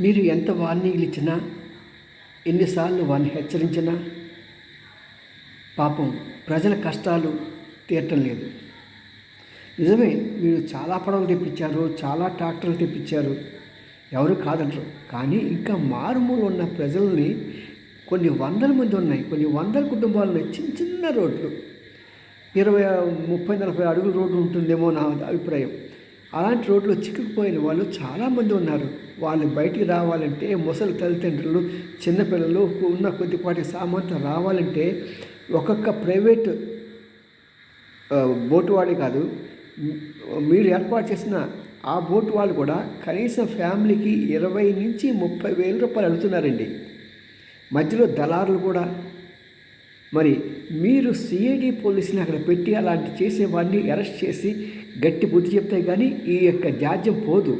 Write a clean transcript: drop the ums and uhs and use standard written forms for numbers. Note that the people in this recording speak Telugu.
మీరు ఎంత వార్నింగ్లు ఇచ్చినా, ఎన్నిసార్లు వారిని హెచ్చరించినా పాపం ప్రజల కష్టాలు తీరటం లేదు. నిజమే, మీరు చాలా పడవలు తెప్పించారు, చాలా ట్రాక్టర్లు తెప్పించారు, ఎవరు కాదంటారు. కానీ ఇంకా మారుమూల ఉన్న ప్రజల్ని కొన్ని వందల మంది ఉన్నాయి, కొన్ని వందల కుటుంబాలు ఉన్నాయి. చిన్న చిన్న రోడ్లు 20, 30, 40 అడుగుల రోడ్డు ఉంటుందేమో నా అభిప్రాయం. అలాంటి రోడ్లో చిక్కుకుపోయిన వాళ్ళు చాలామంది ఉన్నారు. వాళ్ళు బయటికి రావాలంటే ముసలి తల్లిదండ్రులు, చిన్నపిల్లలు ఉన్న కొద్దిపాటి సామాన్తో రావాలంటే ఒక్కొక్క ప్రైవేట్ బోటు వాడే కాదు, మీరు ఏర్పాటు చేసిన ఆ బోటు వాళ్ళు కూడా కనీసం ఫ్యామిలీకి 20 నుంచి 30 వేల రూపాయలు అడుగుతున్నారండి. మధ్యలో దళారులు కూడా. మరి మీరు సిఐడి పోలీసుని అక్కడ పెట్టి అలాంటి చేసేవాడిని అరెస్ట్ చేసి గట్టి బుద్ధి చెప్తాయి, కానీ ఈ యొక్క జాడ్యం పోదు.